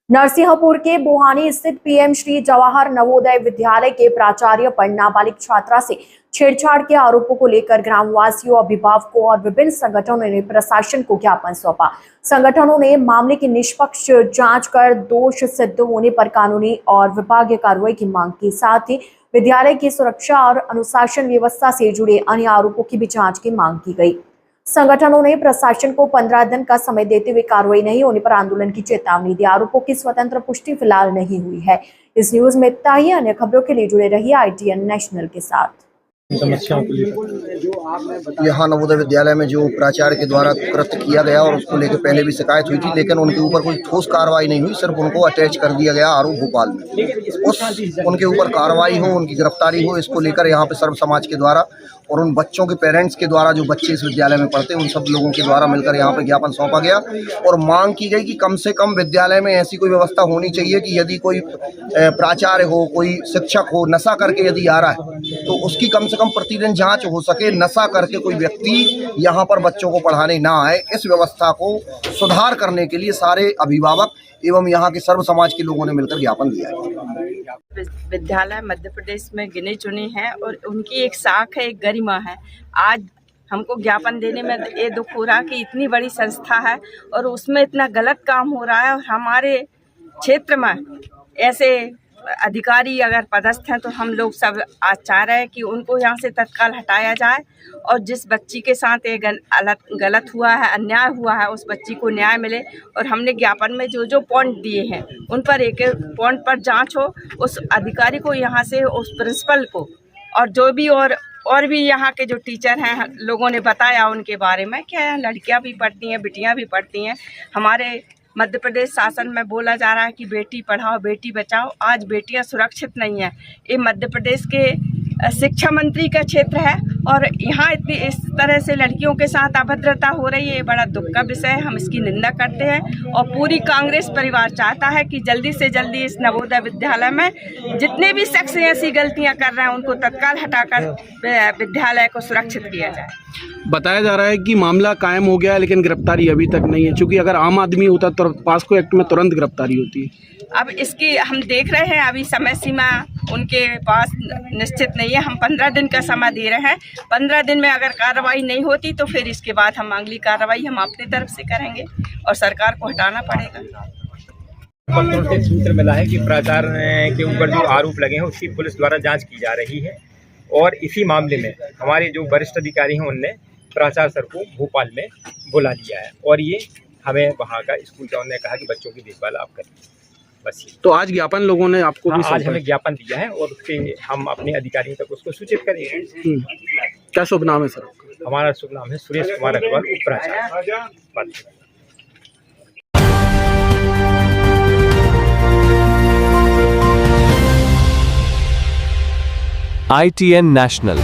नरसिंहपुर के बोहानी स्थित पीएम श्री जवाहर नवोदय विद्यालय के प्राचार्य पर नाबालिग छात्रा से छेड़छाड़ के आरोपों को लेकर ग्रामवासियों, अभिभावकों और विभिन्न संगठनों ने प्रशासन को ज्ञापन सौंपा। संगठनों ने मामले की निष्पक्ष जांच कर दोष सिद्ध होने पर कानूनी और विभागीय कार्रवाई की मांग की। साथ ही विद्यालय की सुरक्षा और अनुशासन व्यवस्था से जुड़े अन्य आरोपों की भी जांच की मांग की गई। संगठनों ने प्रशासन को 15 दिन का समय देते हुए कार्रवाई नहीं होने पर आंदोलन की चेतावनी दी। आरोपों की स्वतंत्र पुष्टि फिलहाल नहीं हुई है। इस न्यूज में इतना ही। अन्य खबरों के लिए जुड़े रहिए ITN नेशनल के साथ। यहाँ नवोदय विद्यालय में जो प्राचार्य के द्वारा कृत्य किया गया और उसको लेकर पहले भी शिकायत हुई थी, लेकिन उनके ऊपर कोई ठोस कार्रवाई नहीं हुई। सिर्फ उनको अटैच कर दिया गया आरोप भोपाल में। उनके ऊपर कार्रवाई हो, उनकी गिरफ्तारी हो, इसको लेकर यहाँ पे सर्व समाज के द्वारा और उन बच्चों के पेरेंट्स के द्वारा जो बच्चे इस विद्यालय में पढ़ते हैं उन सब लोगों के द्वारा मिलकर यहाँ पे ज्ञापन सौंपा गया और मांग की गई कि कम से कम विद्यालय में ऐसी कोई व्यवस्था होनी चाहिए कि यदि कोई प्राचार्य हो, कोई शिक्षक हो, नशा करके यदि आ रहा है तो उसकी कम से कम प्रतिदिन जांच हो सके। नशा करके कोई व्यक्ति यहाँ पर बच्चों को पढ़ाने ना आए, इस व्यवस्था को सुधार करने के लिए सारे अभिभावक एवं यहाँ के सर्व समाज के लोगों ने मिलकर ज्ञापन दिया है। विद्यालय मध्य प्रदेश में गिने चुने हैं और उनकी एक साख है, एक गरिमा है। आज हमको ज्ञापन देने में ये दुख हो रहा है कि इतनी बड़ी संस्था है और उसमें इतना गलत काम हो रहा है और हमारे क्षेत्र में ऐसे अधिकारी अगर पदस्थ हैं तो हम लोग सब आज चाह रहे हैं कि उनको यहाँ से तत्काल हटाया जाए और जिस बच्ची के साथ ये गलत हुआ है, अन्याय हुआ है, उस बच्ची को न्याय मिले। और हमने ज्ञापन में जो जो पॉइंट दिए हैं उन पर एक एक पॉइंट पर जांच हो, उस अधिकारी को यहाँ से, उस प्रिंसिपल को और जो भी और भी यहाँ के जो टीचर हैं, लोगों ने बताया उनके बारे में क्या लड़कियाँ भी पढ़ती हैं, बिटियाँ भी पढ़ती हैं। हमारे मध्य प्रदेश शासन में बोला जा रहा है कि बेटी पढ़ाओ बेटी बचाओ। आज बेटियां सुरक्षित नहीं है। ये मध्य प्रदेश के शिक्षा मंत्री का क्षेत्र है और यहाँ इतनी इस तरह से लड़कियों के साथ अभद्रता हो रही है, ये बड़ा दुख का विषय है। हम इसकी निंदा करते हैं और पूरी कांग्रेस परिवार चाहता है कि जल्दी से जल्दी इस नवोदय विद्यालय में जितने भी शख्स ऐसी गलतियाँ कर रहे हैं उनको तत्काल हटाकर विद्यालय को सुरक्षित किया जाए। बताया जा रहा है कि मामला कायम हो गया है लेकिन गिरफ्तारी अभी तक नहीं है, क्योंकि अगर आम आदमी होता तो पास्को एक्ट में तुरंत गिरफ्तारी होती है। अब इसकी हम देख रहे हैं, अभी समय सीमा उनके पास निश्चित नहीं है। हम 15 दिन का समय दे रहे हैं। 15 दिन में अगर कार्रवाई नहीं होती तो फिर इसके बाद हम अगली कार्रवाई हम अपनी तरफ से करेंगे और सरकार को हटाना पड़ेगा। पत्रों से सूत्र मिला है कि प्राचार्य के ऊपर जो आरोप लगे हैं उसकी पुलिस द्वारा जांच की जा रही है और इसी मामले में हमारे जो वरिष्ठ अधिकारी हैं उनने प्राचार्य सर को भोपाल में बुला लिया है और ये हमें वहाँ का स्कूल का उन्होंने कहा कि बच्चों की देखभाल आप करें। बस ये तो आज ज्ञापन लोगों ने आपको भी आज हमें ज्ञापन दिया है और उसके हम अपने अधिकारियों तक उसको सूचित करेंगे। क्या शुभ नाम है सर? हमारा शुभ नाम है सुरेश कुमार अग्रवाल, उप प्राचार्य। ITN National